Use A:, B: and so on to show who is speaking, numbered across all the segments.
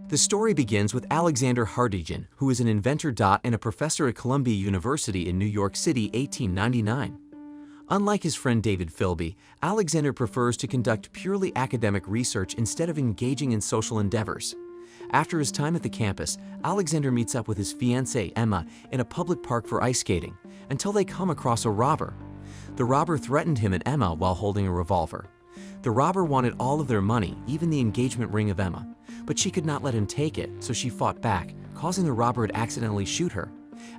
A: The story begins with Alexander Hartigan, who is an inventor and a professor at Columbia University in New York City, 1899. Unlike his friend David Philby, Alexander prefers to conduct purely academic research instead of engaging in social endeavors. After his time at the campus, Alexander meets up with his fiancée, Emma, in a public park for ice skating, until they come across a robber. The robber threatened him and Emma while holding a revolver. The robber wanted all of their money, even the engagement ring of Emma, but she could not let him take it, so she fought back, causing the robber to accidentally shoot her.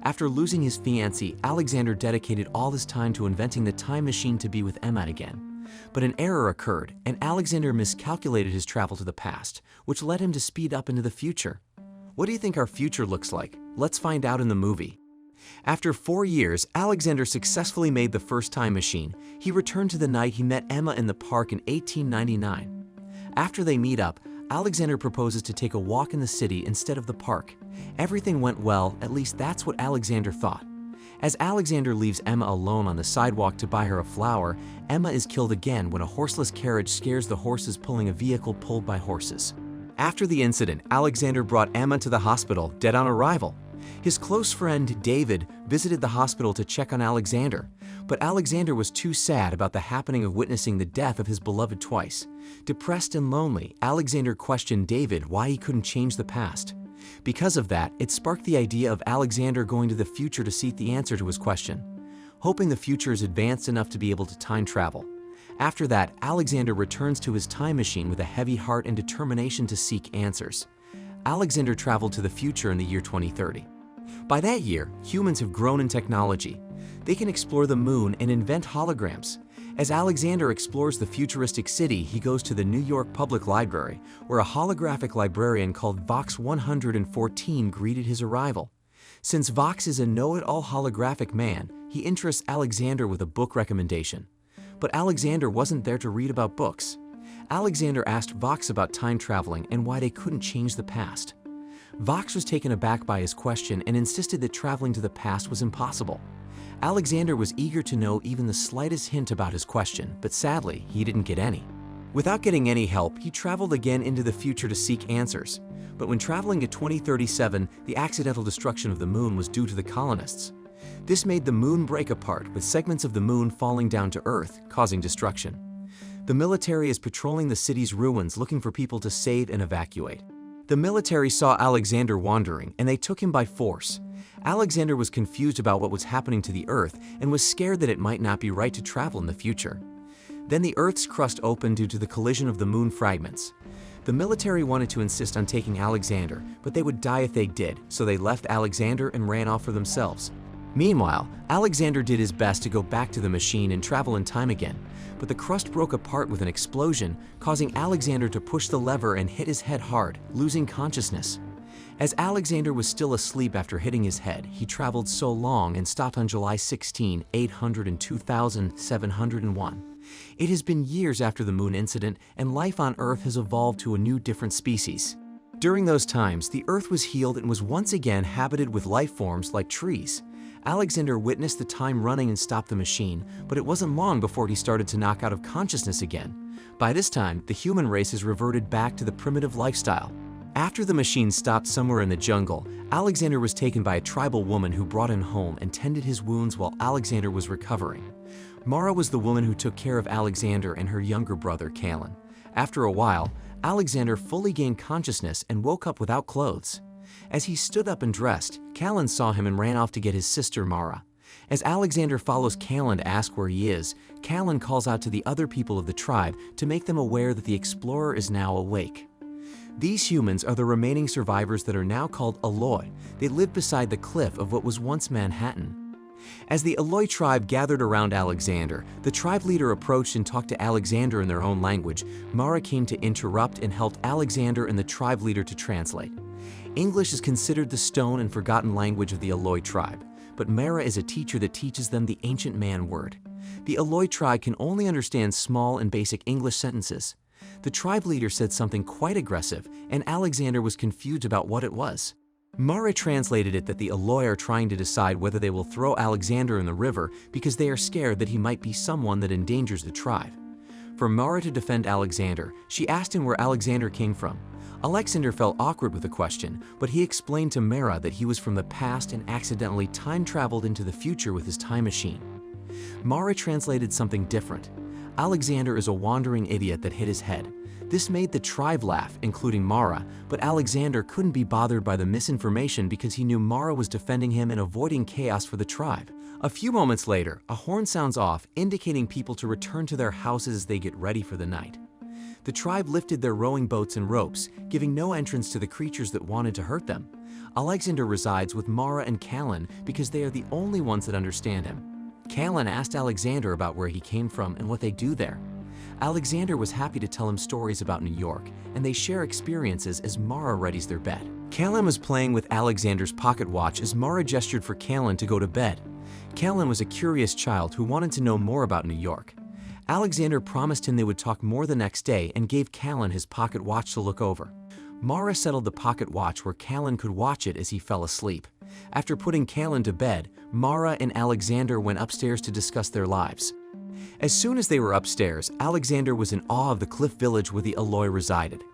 A: After losing his fiancée, Alexander dedicated all his time to inventing the time machine to be with Emma again. But an error occurred, and Alexander miscalculated his travel to the past, which led him to speed up into the future. What do you think our future looks like? Let's find out in the movie. After 4 years, Alexander successfully made the first time machine. He returned to the night he met Emma in the park in 1899. After they meet up, Alexander proposes to take a walk in the city instead of the park. Everything went well, at least that's what Alexander thought. As Alexander leaves Emma alone on the sidewalk to buy her a flower, Emma is killed again when a horseless carriage scares the horses pulling a vehicle pulled by horses. After the incident, Alexander brought Emma to the hospital, dead on arrival. His close friend, David, visited the hospital to check on Alexander, but Alexander was too sad about the happening of witnessing the death of his beloved twice. Depressed and lonely, Alexander questioned David why he couldn't change the past. Because of that, it sparked the idea of Alexander going to the future to seek the answer to his question, hoping the future is advanced enough to be able to time travel. After that, Alexander returns to his time machine with a heavy heart and determination to seek answers. Alexander traveled to the future in the year 2030. By that year, humans have grown in technology. They can explore the moon and invent holograms. As Alexander explores the futuristic city, he goes to the New York Public Library, where a holographic librarian called Vox 114 greeted his arrival. Since Vox is a know-it-all holographic man, he interests Alexander with a book recommendation. But Alexander wasn't there to read about books. Alexander asked Vox about time traveling and why they couldn't change the past. Vox was taken aback by his question and insisted that traveling to the past was impossible. Alexander was eager to know even the slightest hint about his question, but sadly, he didn't get any. Without getting any help, he traveled again into the future to seek answers. But when traveling to 2037, the accidental destruction of the moon was due to the colonists. This made the moon break apart, with segments of the moon falling down to Earth, causing destruction. The military is patrolling the city's ruins looking for people to save and evacuate. The military saw Alexander wandering, and they took him by force. Alexander was confused about what was happening to the Earth and was scared that it might not be right to travel in the future. Then the Earth's crust opened due to the collision of the moon fragments. The military wanted to insist on taking Alexander, but they would die if they did, so they left Alexander and ran off for themselves. Meanwhile, Alexander did his best to go back to the machine and travel in time again, but the crust broke apart with an explosion, causing Alexander to push the lever and hit his head hard, losing consciousness. As Alexander was still asleep after hitting his head, he traveled so long and stopped on July 16, 802,701. It has been years after the moon incident, and life on Earth has evolved to a new different species. During those times, the Earth was healed and was once again habited with life forms like trees. Alexander witnessed the time running and stopped the machine, but it wasn't long before he started to knock out of consciousness again. By this time, the human race has reverted back to the primitive lifestyle. After the machine stopped somewhere in the jungle, Alexander was taken by a tribal woman who brought him home and tended his wounds while Alexander was recovering. Mara was the woman who took care of Alexander and her younger brother, Callan. After a while, Alexander fully gained consciousness and woke up without clothes. As he stood up and dressed, Callan saw him and ran off to get his sister Mara. As Alexander follows Callan to ask where he is, Callan calls out to the other people of the tribe to make them aware that the explorer is now awake. These humans are the remaining survivors that are now called Aloi. They live beside the cliff of what was once Manhattan. As the Aloi tribe gathered around Alexander, the tribe leader approached and talked to Alexander in their own language. Mara came to interrupt and helped Alexander and the tribe leader to translate. English is considered the stone and forgotten language of the Aloi tribe, but Mara is a teacher that teaches them the ancient man word. The Aloi tribe can only understand small and basic English sentences. The tribe leader said something quite aggressive, and Alexander was confused about what it was. Mara translated it that the Aloi are trying to decide whether they will throw Alexander in the river because they are scared that he might be someone that endangers the tribe. For Mara to defend Alexander, she asked him where Alexander came from. Alexander felt awkward with the question, but he explained to Mara that he was from the past and accidentally time-traveled into the future with his time machine. Mara translated something different. Alexander is a wandering idiot that hit his head. This made the tribe laugh, including Mara, but Alexander couldn't be bothered by the misinformation because he knew Mara was defending him and avoiding chaos for the tribe. A few moments later, a horn sounds off, indicating people to return to their houses as they get ready for the night. The tribe lifted their rowing boats and ropes, giving no entrance to the creatures that wanted to hurt them. Alexander resides with Mara and Callan because they are the only ones that understand him. Callan asked Alexander about where he came from and what they do there. Alexander was happy to tell him stories about New York, and they share experiences as Mara readies their bed. Callan was playing with Alexander's pocket watch as Mara gestured for Callan to go to bed. Callan was a curious child who wanted to know more about New York. Alexander promised him they would talk more the next day and gave Callan his pocket watch to look over. Mara settled the pocket watch where Callan could watch it as he fell asleep. After putting Callan to bed, Mara and Alexander went upstairs to discuss their lives. As soon as they were upstairs, Alexander was in awe of the cliff village where the Aloi resided.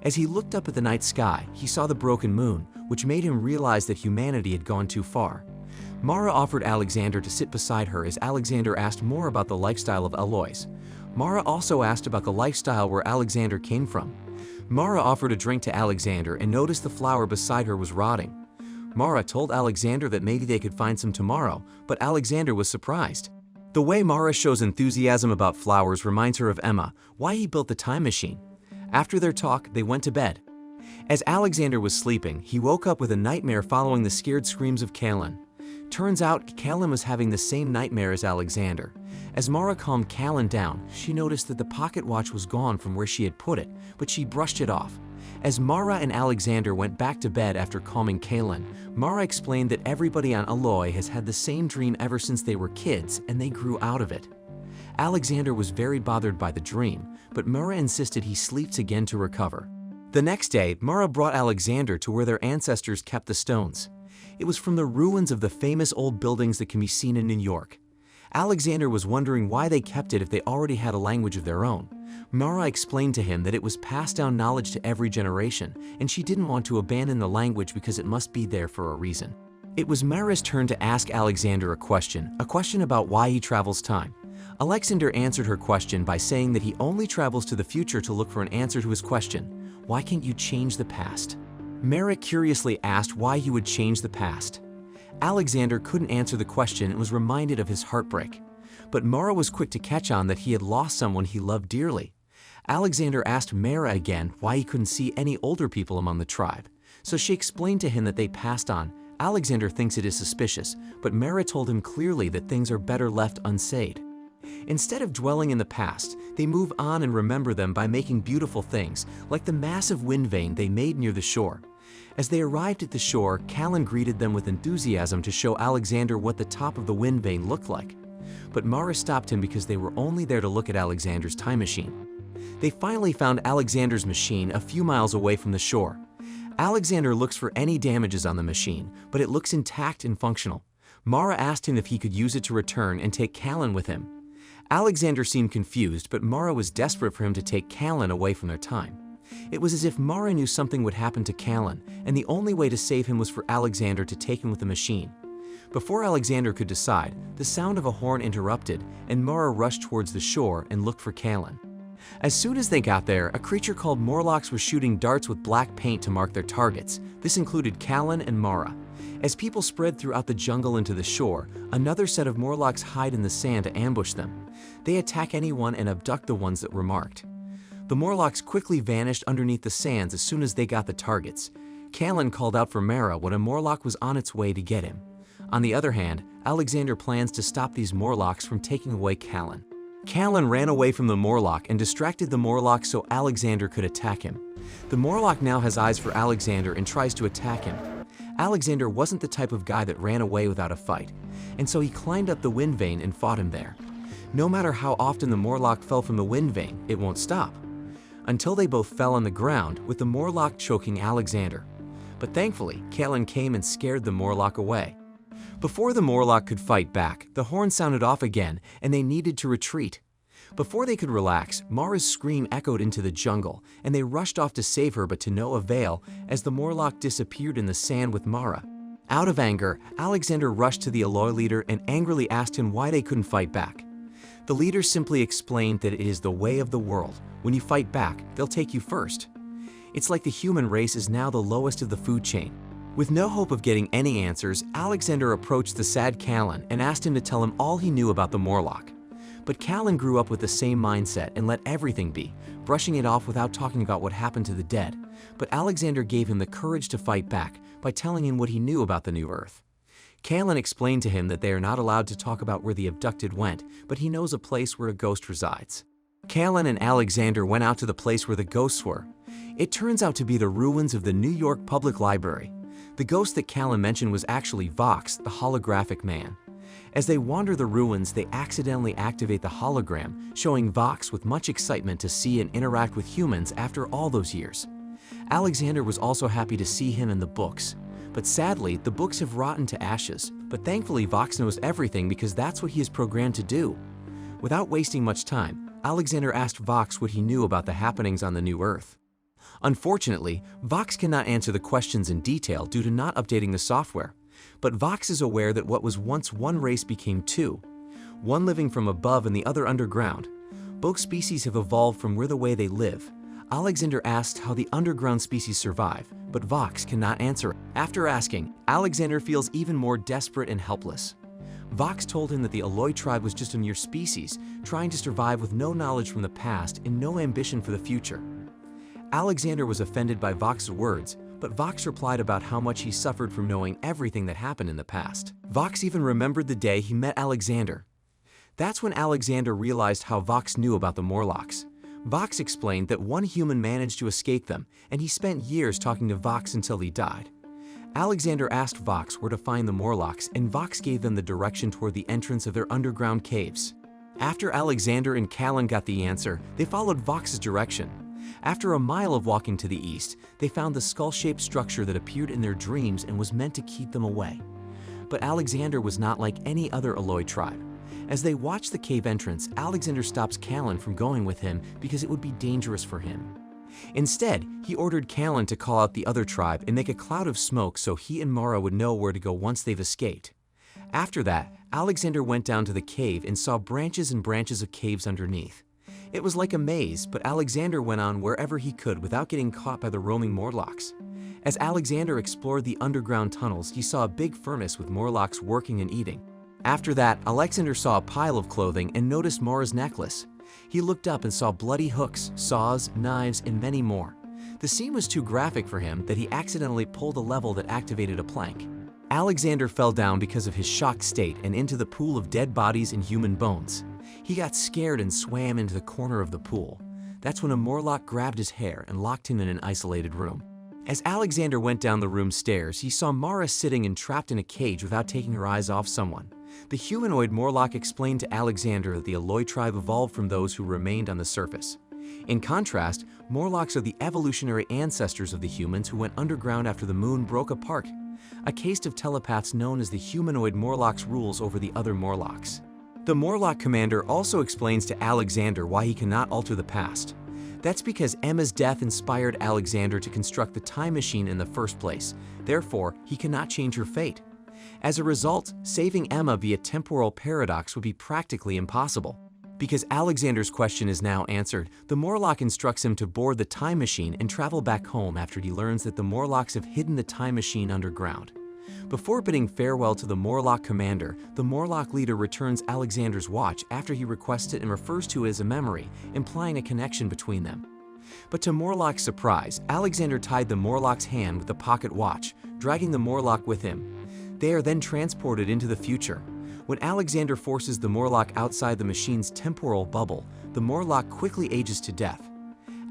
A: As he looked up at the night sky, he saw the broken moon, which made him realize that humanity had gone too far. Mara offered Alexander to sit beside her as Alexander asked more about the lifestyle of Alois. Mara also asked about the lifestyle where Alexander came from. Mara offered a drink to Alexander and noticed the flower beside her was rotting. Mara told Alexander that maybe they could find some tomorrow, but Alexander was surprised. The way Mara shows enthusiasm about flowers reminds her of Emma, why he built the time machine. After their talk, they went to bed. As Alexander was sleeping, he woke up with a nightmare following the scared screams of Callan. Turns out, Callan was having the same nightmare as Alexander. As Mara calmed Callan down, she noticed that the pocket watch was gone from where she had put it, but she brushed it off. As Mara and Alexander went back to bed after calming Callan, Mara explained that everybody on Aloi has had the same dream ever since they were kids, and they grew out of it. Alexander was very bothered by the dream, but Mara insisted he sleeps again to recover. The next day, Mara brought Alexander to where their ancestors kept the stones. It was from the ruins of the famous old buildings that can be seen in New York. Alexander was wondering why they kept it if they already had a language of their own. Mara explained to him that it was passed down knowledge to every generation, and she didn't want to abandon the language because it must be there for a reason. It was Mara's turn to ask Alexander a question about why he travels time. Alexander answered her question by saying that he only travels to the future to look for an answer to his question, why can't you change the past? Mara curiously asked why he would change the past. Alexander couldn't answer the question and was reminded of his heartbreak. But Mara was quick to catch on that he had lost someone he loved dearly. Alexander asked Mara again why he couldn't see any older people among the tribe. So she explained to him that they passed on. Alexander thinks it is suspicious, but Mara told him clearly that things are better left unsaid. Instead of dwelling in the past, they move on and remember them by making beautiful things, like the massive wind vane they made near the shore. As they arrived at the shore, Callan greeted them with enthusiasm to show Alexander what the top of the wind vane looked like. But Mara stopped him because they were only there to look at Alexander's time machine. They finally found Alexander's machine a few miles away from the shore. Alexander looks for any damages on the machine, but it looks intact and functional. Mara asked him if he could use it to return and take Callan with him. Alexander seemed confused, but Mara was desperate for him to take Callan away from their time. It was as if Mara knew something would happen to Callan, and the only way to save him was for Alexander to take him with the machine. Before Alexander could decide, the sound of a horn interrupted, and Mara rushed towards the shore and looked for Callan. As soon as they got there, a creature called Morlocks was shooting darts with black paint to mark their targets. This included Callan and Mara. As people spread throughout the jungle into the shore, another set of Morlocks hide in the sand to ambush them. They attack anyone and abduct the ones that were marked. The Morlocks quickly vanished underneath the sands as soon as they got the targets. Callan called out for Mara when a Morlock was on its way to get him. On the other hand, Alexander plans to stop these Morlocks from taking away Callan. Callan ran away from the Morlock and distracted the Morlock so Alexander could attack him. The Morlock now has eyes for Alexander and tries to attack him. Alexander wasn't the type of guy that ran away without a fight, and so he climbed up the wind vane and fought him there. No matter how often the Morlock fell from the wind vane, it won't stop. Until they both fell on the ground, with the Morlock choking Alexander. But thankfully, Callan came and scared the Morlock away. Before the Morlock could fight back, the horn sounded off again, and they needed to retreat. Before they could relax, Mara's scream echoed into the jungle, and they rushed off to save her, but to no avail, as the Morlock disappeared in the sand with Mara. Out of anger, Alexander rushed to the Aloy leader and angrily asked him why they couldn't fight back. The leader simply explained that it is the way of the world. When you fight back, they'll take you first. It's like the human race is now the lowest of the food chain. With no hope of getting any answers, Alexander approached the sad Callan and asked him to tell him all he knew about the Morlock. But Callan grew up with the same mindset and let everything be, brushing it off without talking about what happened to the dead. But Alexander gave him the courage to fight back by telling him what he knew about the new Earth. Callan explained to him that they are not allowed to talk about where the abducted went, but he knows a place where a ghost resides. Callan and Alexander went out to the place where the ghosts were. It turns out to be the ruins of the New York Public Library. The ghost that Callan mentioned was actually Vox, the holographic man. As they wander the ruins, they accidentally activate the hologram, showing Vox with much excitement to see and interact with humans after all those years. Alexander was also happy to see him in the books. But sadly, the books have rotten to ashes. But thankfully, Vox knows everything because that's what he is programmed to do. Without wasting much time, Alexander asked Vox what he knew about the happenings on the new Earth. Unfortunately, Vox cannot answer the questions in detail due to not updating the software. But Vox is aware that what was once one race became two, one living from above and the other underground. Both species have evolved from where the way they live. Alexander asked how the underground species survive, but Vox cannot answer. After asking, Alexander feels even more desperate and helpless. Vox told him that the Aloy tribe was just a mere species, trying to survive with no knowledge from the past and no ambition for the future. Alexander was offended by Vox's words, but Vox replied about how much he suffered from knowing everything that happened in the past. Vox even remembered the day he met Alexander. That's when Alexander realized how Vox knew about the Morlocks. Vox explained that one human managed to escape them, and he spent years talking to Vox until he died. Alexander asked Vox where to find the Morlocks, and Vox gave them the direction toward the entrance of their underground caves. After Alexander and Callan got the answer, they followed Vox's direction. After a mile of walking to the east, they found the skull-shaped structure that appeared in their dreams and was meant to keep them away. But Alexander was not like any other Aloy tribe. As they watched the cave entrance, Alexander stops Callan from going with him because it would be dangerous for him. Instead, he ordered Callan to call out the other tribe and make a cloud of smoke so he and Mara would know where to go once they've escaped. After that, Alexander went down to the cave and saw branches and branches of caves underneath. It was like a maze, but Alexander went on wherever he could without getting caught by the roaming Morlocks. As Alexander explored the underground tunnels, he saw a big furnace with Morlocks working and eating. After that, Alexander saw a pile of clothing and noticed Mara's necklace. He looked up and saw bloody hooks, saws, knives, and many more. The scene was too graphic for him that he accidentally pulled a level that activated a plank. Alexander fell down because of his shocked state and into the pool of dead bodies and human bones. He got scared and swam into the corner of the pool. That's when a Morlock grabbed his hair and locked him in an isolated room. As Alexander went down the room's stairs, he saw Mara sitting and trapped in a cage without taking her eyes off someone. The humanoid Morlock explained to Alexander that the Aloy tribe evolved from those who remained on the surface. In contrast, Morlocks are the evolutionary ancestors of the humans who went underground after the moon broke apart. A caste of telepaths known as the humanoid Morlocks rules over the other Morlocks. The Morlock commander also explains to Alexander why he cannot alter the past. That's because Emma's death inspired Alexander to construct the time machine in the first place. Therefore, he cannot change her fate. As a result, saving Emma via temporal paradox would be practically impossible. Because Alexander's question is now answered, the Morlock instructs him to board the time machine and travel back home after he learns that the Morlocks have hidden the time machine underground. Before bidding farewell to the Morlock commander, the Morlock leader returns Alexander's watch after he requests it and refers to it as a memory, implying a connection between them. But to Morlock's surprise, Alexander tied the Morlock's hand with the pocket watch, dragging the Morlock with him. They are then transported into the future. When Alexander forces the Morlock outside the machine's temporal bubble, the Morlock quickly ages to death.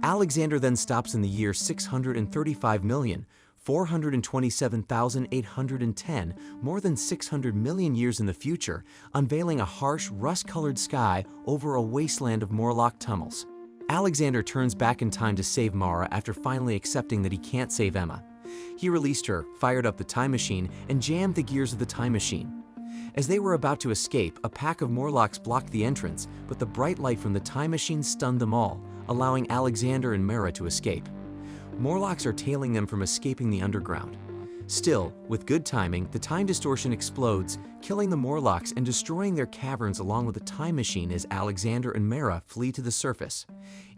A: Alexander then stops in the year 635,427,810, more than 600 million years in the future, unveiling a harsh, rust-colored sky over a wasteland of Morlock tunnels. Alexander turns back in time to save Mara after finally accepting that he can't save Emma. He released her, fired up the time machine, and jammed the gears of the time machine. As they were about to escape, a pack of Morlocks blocked the entrance, but the bright light from the time machine stunned them all, allowing Alexander and Mara to escape. Morlocks are tailing them from escaping the underground. Still, with good timing, the time distortion explodes, killing the Morlocks and destroying their caverns along with the time machine as Alexander and Mara flee to the surface.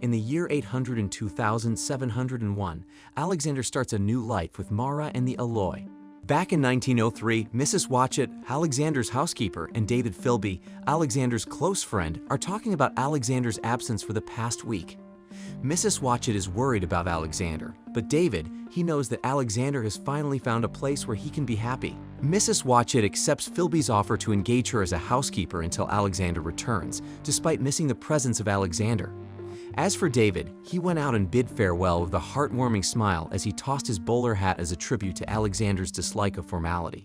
A: In the year 802,701, Alexander starts a new life with Mara and the Alloy. Back in 1903, Mrs. Watchett, Alexander's housekeeper, and David Philby, Alexander's close friend, are talking about Alexander's absence for the past week. Mrs. Watchett is worried about Alexander, but David, he knows that Alexander has finally found a place where he can be happy. Mrs. Watchett accepts Philby's offer to engage her as a housekeeper until Alexander returns, despite missing the presence of Alexander. As for David, he went out and bid farewell with a heartwarming smile as he tossed his bowler hat as a tribute to Alexander's dislike of formality.